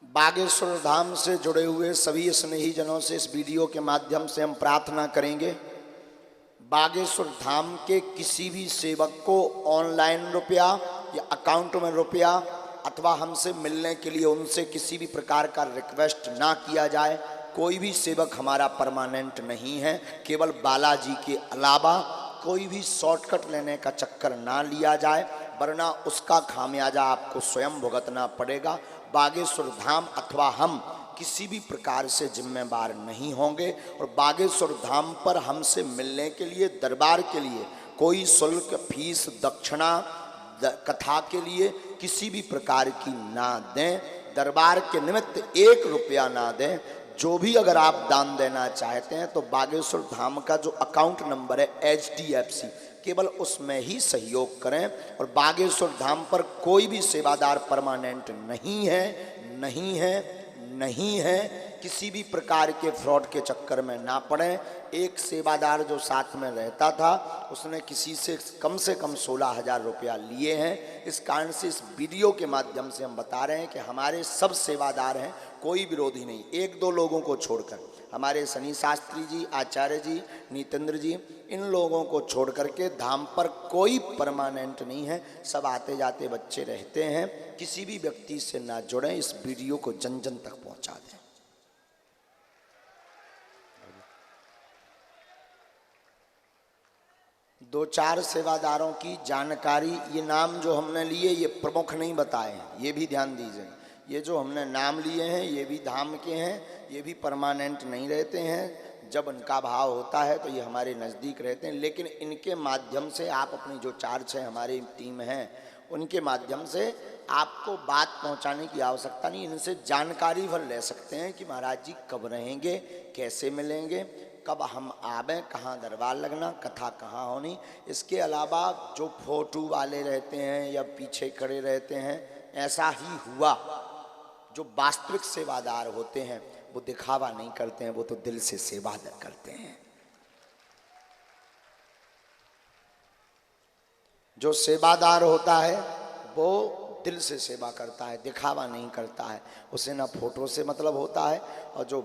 बागेश्वर धाम से जुड़े हुए सभी स्नेही जनों से इस वीडियो के माध्यम से हम प्रार्थना करेंगे, बागेश्वर धाम के किसी भी सेवक को ऑनलाइन रुपया या अकाउंट में रुपया अथवा हमसे मिलने के लिए उनसे किसी भी प्रकार का रिक्वेस्ट ना किया जाए। कोई भी सेवक हमारा परमानेंट नहीं है। केवल बालाजी के अलावा कोई भी शॉर्टकट लेने का चक्कर ना लिया जाए, वरना उसका खामियाजा आपको स्वयं भुगतना पड़ेगा। बागेश्वर धाम अथवा हम किसी भी प्रकार से जिम्मेदार नहीं होंगे और बागेश्वर धाम पर हमसे मिलने के लिए, दरबार के लिए कोई शुल्क, फीस, दक्षिणा कथा के लिए किसी भी प्रकार की ना दें। दरबार के निमित्त 1 रुपया ना दें। जो भी अगर आप दान देना चाहते हैं तो बागेश्वर धाम का जो अकाउंट नंबर है HDFC, केवल उसमें ही सहयोग करें। और बागेश्वर धाम पर कोई भी सेवादार परमानेंट नहीं है, नहीं है, नहीं है। किसी भी प्रकार के फ्रॉड के चक्कर में ना पड़ें। एक सेवादार जो साथ में रहता था उसने किसी से कम 16,000 रुपया लिए हैं। इस कारण से इस वीडियो के माध्यम से हम बता रहे हैं कि हमारे सब सेवादार हैं, कोई विरोधी नहीं। 1-2 लोगों को छोड़कर, हमारे शनि शास्त्री जी, आचार्य जी, नीतेंद्र जी, इन लोगों को छोड़ करके धाम पर कोई परमानेंट नहीं है। सब आते जाते बच्चे रहते हैं। किसी भी व्यक्ति से ना जुड़ें। इस वीडियो को जन जन तक पहुंचा दें। 2-4 सेवादारों की जानकारी, ये नाम जो हमने लिए ये प्रमुख नहीं बताए हैं, ये भी ध्यान दीजिए। ये जो हमने नाम लिए हैं ये भी धाम के हैं, ये भी परमानेंट नहीं रहते हैं। जब उनका भाव होता है तो ये हमारे नज़दीक रहते हैं, लेकिन इनके माध्यम से आप अपनी जो 4-6 हमारी टीम है उनके माध्यम से आपको बात पहुंचाने की आवश्यकता नहीं। इनसे जानकारी भर ले सकते हैं कि महाराज जी कब रहेंगे, कैसे मिलेंगे, कब हम आवें, कहाँ दरबार लगना, कथा कहाँ होनी। इसके अलावा जो फोटो वाले रहते हैं या पीछे खड़े रहते हैं, ऐसा ही हुआ। जो वास्तविक सेवादार होते हैं वो दिखावा नहीं करते हैं, वो तो दिल से सेवा करते हैं। जो सेवादार होता है वो दिल से सेवा करता है, दिखावा नहीं करता है। उसे ना फोटो से मतलब होता है। और जो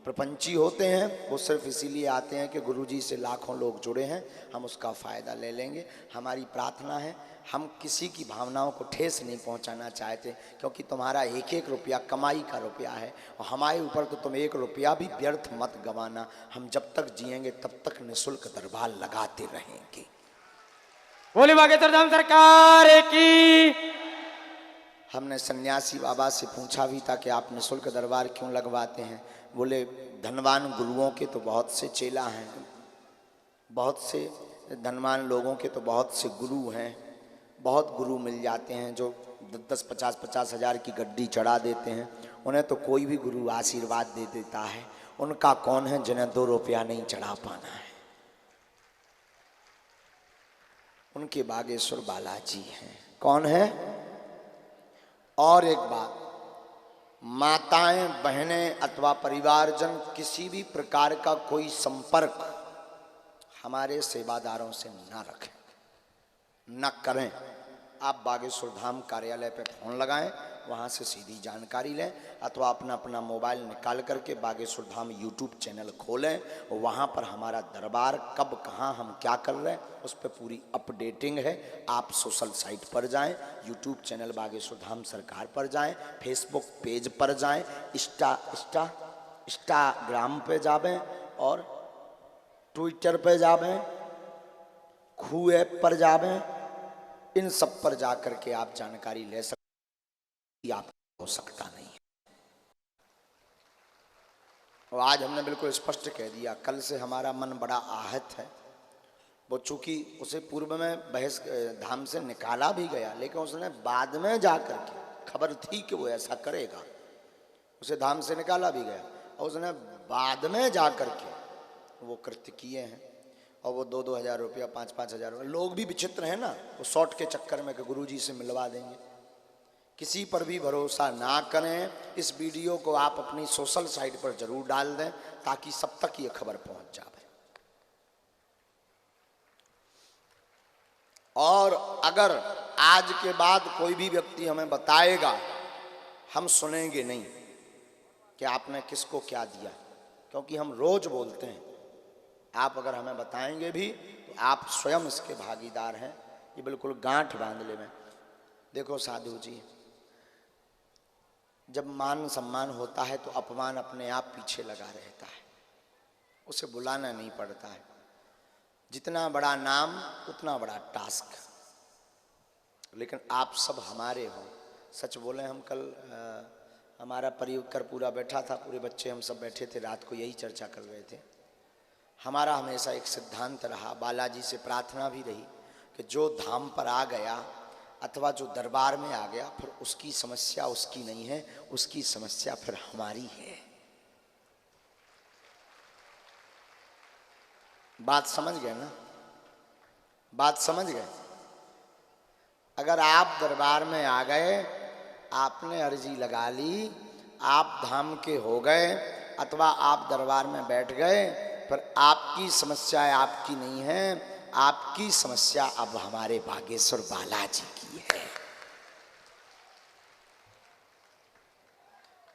प्रपंची होते हैं वो सिर्फ इसीलिए आते हैं कि गुरुजी से लाखों लोग जुड़े हैं, हम उसका फ़ायदा ले लेंगे। हमारी प्रार्थना है, हम किसी की भावनाओं को ठेस नहीं पहुंचाना चाहते, क्योंकि तुम्हारा 1-1 रुपया कमाई का रुपया है और हमारे ऊपर तो तुम 1 रुपया भी व्यर्थ मत गंवाना। हम जब तक जिएंगे तब तक निःशुल्क दरबार लगाते रहेंगे। बोले बागेश्वर धाम सरकार की। हमने सन्यासी बाबा से पूछा भी था कि आप निःशुल्क दरबार क्यों लगवाते हैं। बोले धनवान गुरुओं के तो बहुत से चेला हैं, बहुत से धनवान लोगों के तो बहुत से गुरु हैं। बहुत गुरु मिल जाते हैं जो 10, 50 हज़ार की गड्डी चढ़ा देते हैं। उन्हें तो कोई भी गुरु आशीर्वाद दे देता है। उनका कौन है जिन्हें 2 रुपया नहीं चढ़ा पाना है। उनके बागेश्वर बालाजी हैं। कौन है? और एक बात, माताएं, बहनें अथवा परिवारजन किसी भी प्रकार का कोई संपर्क हमारे सेवादारों से ना रखें, न करें। आप बागेश्वर धाम कार्यालय पे फ़ोन लगाएं, वहाँ से सीधी जानकारी लें, अथवा अपना मोबाइल निकाल करके बागेश्वर धाम YouTube चैनल खोलें। वहाँ पर हमारा दरबार कब, कहाँ, हम क्या कर रहे हैं उस पर पूरी अपडेटिंग है। आप सोशल साइट पर जाएं, YouTube चैनल बागेश्वर धाम सरकार पर जाएं, फेसबुक पेज पर जाएं, इंस्टाग्राम पे जावें और ट्विटर पे जावें, खू ऐप पर जावें। इन सब पर जा कर के आप जानकारी ले सकते। आप हो सकता नहीं है। और आज हमने बिल्कुल स्पष्ट कह दिया, कल से हमारा मन बड़ा आहत है। वो चूंकि उसे पूर्व में बहस धाम से निकाला भी गया, लेकिन उसने बाद में जा कर के, खबर थी कि वो ऐसा करेगा, उसे धाम से निकाला भी गया और उसने बाद में जा कर के वो कृत्य किए हैं। और वो 2-2 हज़ार रुपया, 5-5 हज़ार रुपया। लोग भी विचित्र हैं ना, वो शॉर्ट के चक्कर में कि गुरुजी से मिलवा देंगे। किसी पर भी भरोसा ना करें। इस वीडियो को आप अपनी सोशल साइट पर जरूर डाल दें ताकि सब तक ये खबर पहुंच जाए। और अगर आज के बाद कोई भी व्यक्ति हमें बताएगा हम सुनेंगे नहीं कि आपने किसको क्या दिया, क्योंकि हम रोज बोलते हैं। आप अगर हमें बताएंगे भी तो आप स्वयं इसके भागीदार हैं। ये बिल्कुल गांठ बांध ले में। देखो साधु जी, जब मान सम्मान होता है तो अपमान अपने आप पीछे लगा रहता है, उसे बुलाना नहीं पड़ता है। जितना बड़ा नाम उतना बड़ा टास्क। लेकिन आप सब हमारे हो। सच बोले, हम कल हमारा परिवार पूरा बैठा था, पूरे बच्चे हम सब बैठे थे, रात को यही चर्चा कर रहे थे। हमारा हमेशा एक सिद्धांत रहा, बालाजी से प्रार्थना भी रही कि जो धाम पर आ गया अथवा जो दरबार में आ गया, फिर उसकी समस्या उसकी नहीं है, उसकी समस्या फिर हमारी है। बात समझ गए ना? बात समझ गए? अगर आप दरबार में आ गए, आपने अर्जी लगा ली, आप धाम के हो गए अथवा आप दरबार में बैठ गए, पर आपकी समस्या आपकी नहीं है, आपकी समस्या अब हमारे बागेश्वर बालाजी की है।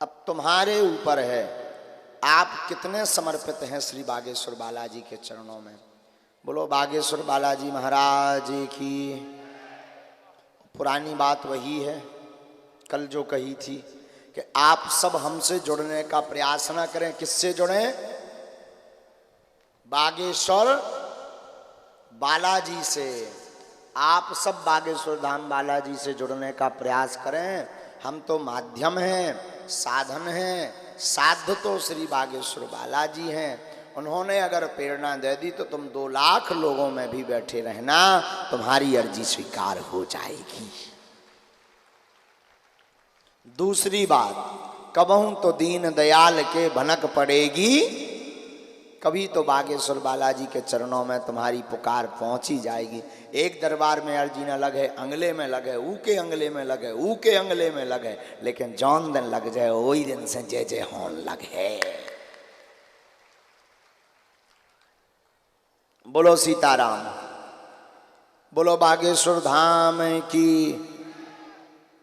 अब तुम्हारे ऊपर है, आप कितने समर्पित हैं श्री बागेश्वर बालाजी के चरणों में। बोलो बागेश्वर बालाजी महाराज की। पुरानी बात वही है, कल जो कही थी कि आप सब हमसे जुड़ने का प्रयास ना करें। किससे जुड़ें? बागेश्वर बालाजी से। आप सब बागेश्वर धाम बालाजी से जुड़ने का प्रयास करें। हम तो माध्यम हैं, साधन हैं, साध्य तो श्री बागेश्वर बालाजी हैं। उन्होंने अगर प्रेरणा दे दी तो तुम 2 लाख लोगों में भी बैठे रहना, तुम्हारी अर्जी स्वीकार हो जाएगी। दूसरी बात, कबहू तो दीन दयाल के भनक पड़ेगी, कभी तो बागेश्वर बालाजी के चरणों में तुम्हारी पुकार पहुंची जाएगी। एक दरबार में अर्जी न लगे, अंगले में लगे, ऊ के अंगले में लगे, ऊ के अंगले में लगे, लेकिन जौन दिन लग जाए वही दिन से जय जय होन लगे। बोलो सीताराम, बोलो बागेश्वर धाम की।